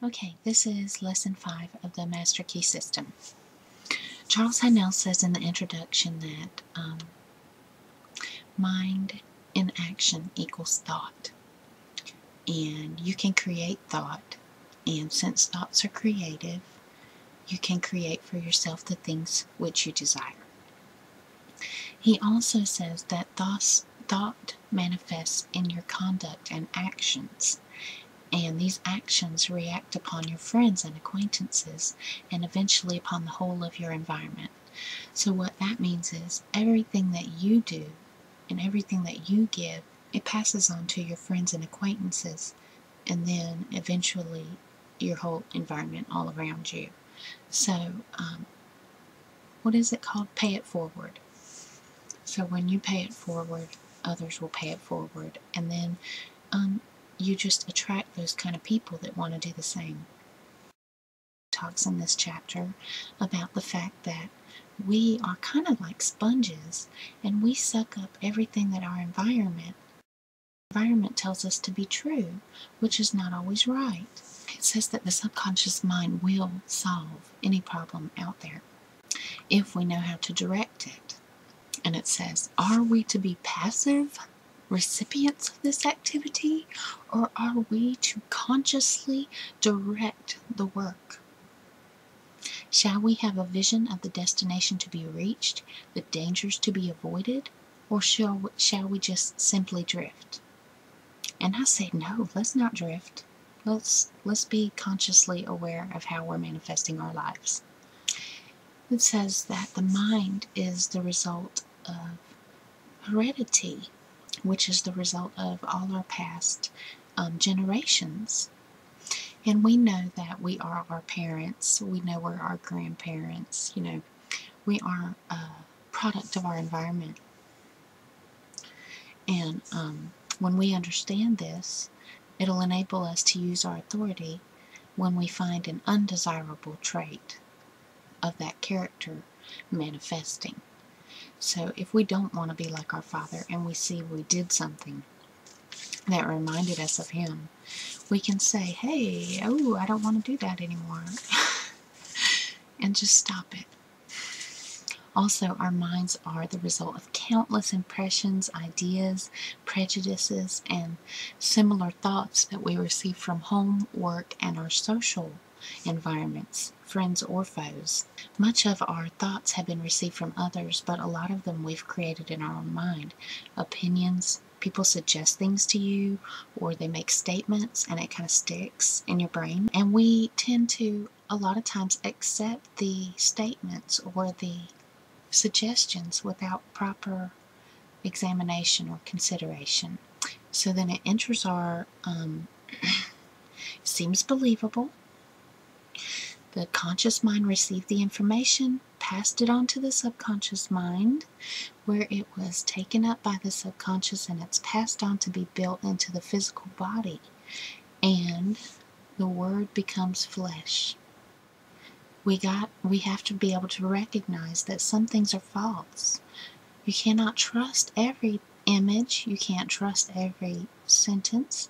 Okay, this is lesson 5 of the Master Key System. Charles Haanel says in the introduction that mind in action equals thought. And you can create thought. And since thoughts are creative, you can create for yourself the things which you desire. He also says that thought manifests in your conduct and actions. And these actions react upon your friends and acquaintances, and eventually upon the whole of your environment. So what that means is everything that you do and everything that you give, it passes on to your friends and acquaintances, and then eventually your whole environment all around you. So what is it called? Pay it forward. So when you pay it forward, others will pay it forward, and then you just attract those kind of people that want to do the same. Talks in this chapter about the fact that we are kind of like sponges, and we suck up everything that our environment tells us to be true, which is not always right. It says that the subconscious mind will solve any problem out there if we know how to direct it. And it says, are we to be passive recipients of this activity, or are we to consciously direct the work? Shall we have a vision of the destination to be reached, the dangers to be avoided, or shall we just simply drift? And I say, no, let's not drift. Let's be consciously aware of how we're manifesting our lives. It says that the mind is the result of heredity, which is the result of all our past generations. And we know that we are our parents. We know we're our grandparents. We are a product of our environment. And when we understand this, it'll enable us to use our authority when we find an undesirable trait of that character manifesting. So if we don't want to be like our father and we see we did something that reminded us of him, we can say, hey, I don't want to do that anymore. And just stop it. Also, our minds are the result of countless impressions, ideas, prejudices, and similar thoughts that we receive from home, work, and our social environments, friends or foes. Much of our thoughts have been received from others, but a lot of them we've created in our own mind. Opinions, people suggest things to you, or they make statements and it kind of sticks in your brain. And we tend to, a lot of times, accept the statements or the suggestions without proper examination or consideration. So then it enters our, seems believable. The conscious mind received the information, passed it on to the subconscious mind, where it was taken up by the subconscious and it's passed on to be built into the physical body. And the word becomes flesh. We have to be able to recognize that some things are false. You cannot trust every image. You can't trust every sentence.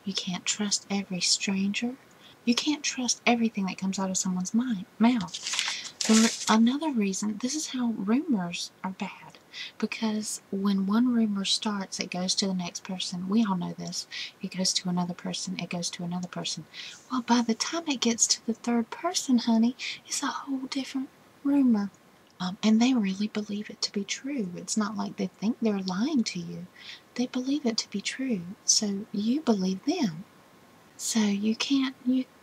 You can't trust every stranger. You can't trust everything that comes out of someone's mouth. Another reason, this is how rumors are bad. Because when one rumor starts, it goes to the next person. We all know this. It goes to another person. It goes to another person. Well, by the time it gets to the third person, honey, it's a whole different rumor. And they really believe it to be true. It's not like they think they're lying to you. They believe it to be true. So you believe them. So you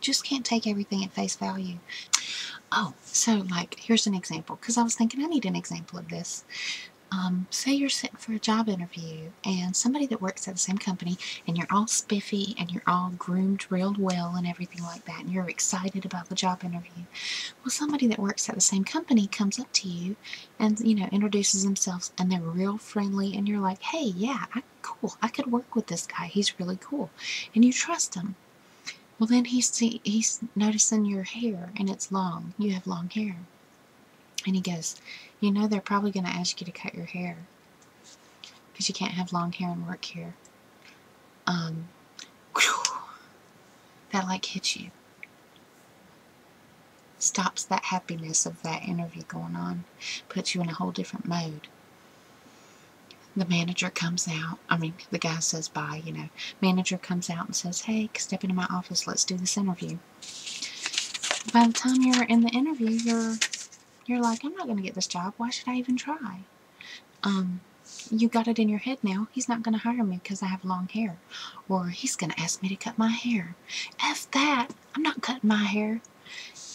just can't take everything at face value. Oh, so like, here's an example, because I was thinking I need an example of this. Say you're sitting for a job interview and somebody that works at the same company, and you're all spiffy and you're all groomed real well and everything like that, and you're excited about the job interview. Well, somebody that works at the same company comes up to you and, introduces themselves, and they're real friendly, and you're like, hey, yeah, cool, I could work with this guy, he's really cool, and you trust him. Well, then he's noticing your hair, and it's long. You have long hair. And he goes, they're probably going to ask you to cut your hair, because you can't have long hair and work here. That like hits you. stops that happiness of that interview going on, puts you in a whole different mode. The manager comes out, the guy says bye, Manager comes out and says, hey, step into my office, let's do this interview. By the time you're in the interview, you're like, I'm not going to get this job. Why should I even try? You got it in your head now. He's not going to hire me because I have long hair. Or he's going to ask me to cut my hair. F that. I'm not cutting my hair.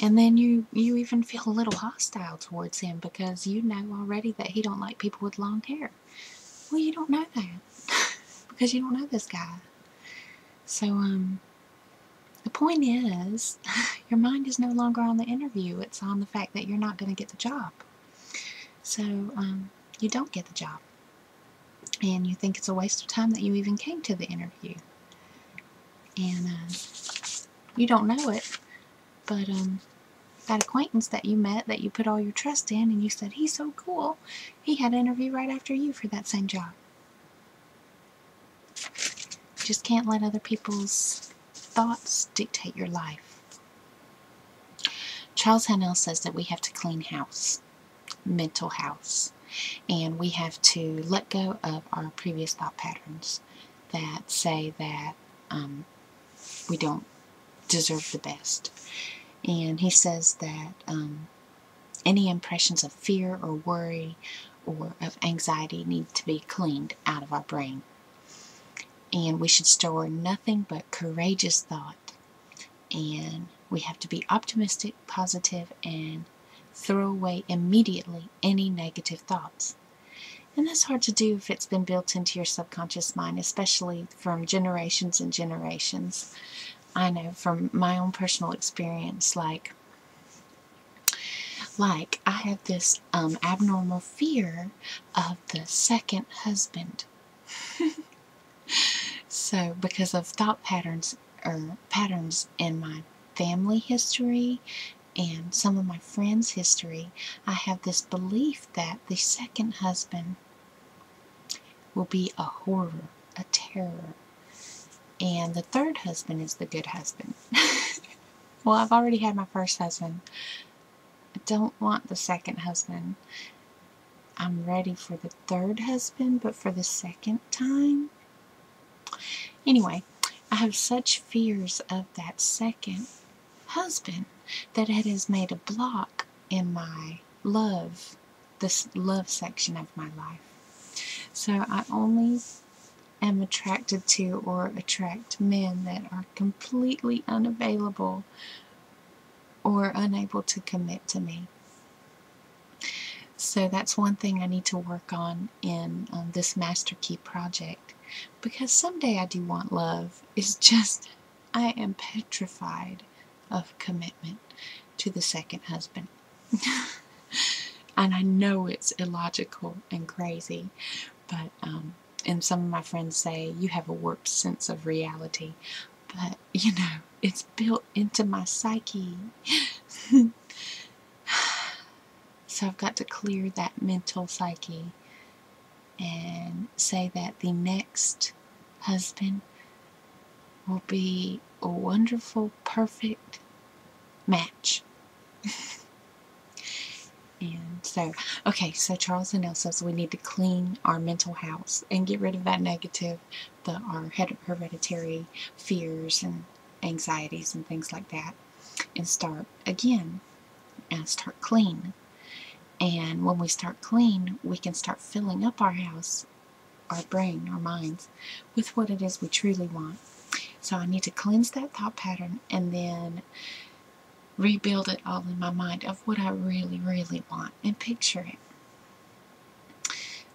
And then you even feel a little hostile towards him because you know already that he don't like people with long hair. Well, you don't know that because you don't know this guy. So, the point is, your mind is no longer on the interview. It's on the fact that you're not going to get the job. So, you don't get the job. And you think it's a waste of time that you even came to the interview. And you don't know it, but that acquaintance that you met, that you put all your trust in, and you said, he's so cool, he had an interview right after you for that same job. You just can't let other people's thoughts dictate your life. Charles Haanel says that we have to clean house, mental house, and we have to let go of our previous thought patterns that say that we don't deserve the best. And he says that any impressions of fear or worry or of anxiety need to be cleaned out of our brain. And we should store nothing but courageous thought. And we have to be optimistic, positive, and throw away immediately any negative thoughts. And that's hard to do if it's been built into your subconscious mind, especially from generations and generations. I know from my own personal experience, like I have this abnormal fear of the second husband. So because of thought patterns or patterns in my family history and some of my friends' history, I have this belief that the second husband will be a horror, a terror, and the third husband is the good husband. Well, I've already had my first husband. I don't want the second husband. I'm ready for the third husband, but for the second time? Anyway, I have such fears of that second husband that it has made a block in my love, this love section of my life. So I only am attracted to or attract men that are completely unavailable or unable to commit to me. So that's one thing I need to work on in this Master Key project, because someday I do want love. It's just I am petrified of commitment to the second husband. And I know it's illogical and crazy, but and some of my friends say you have a warped sense of reality, but it's built into my psyche. So I've got to clear that mental psyche and say that the next husband will be a wonderful, perfect match. And so, so Charles Haanel says we need to clean our mental house and get rid of that negative, our hereditary fears and anxieties and things like that, and start again and start clean. And when we start clean, we can start filling up our house, our brain, our minds, with what it is we truly want. So I need to cleanse that thought pattern and then rebuild it all in my mind of what I really, really want and picture it.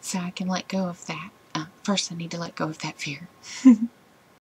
So I can let go of that. First I need to let go of that fear.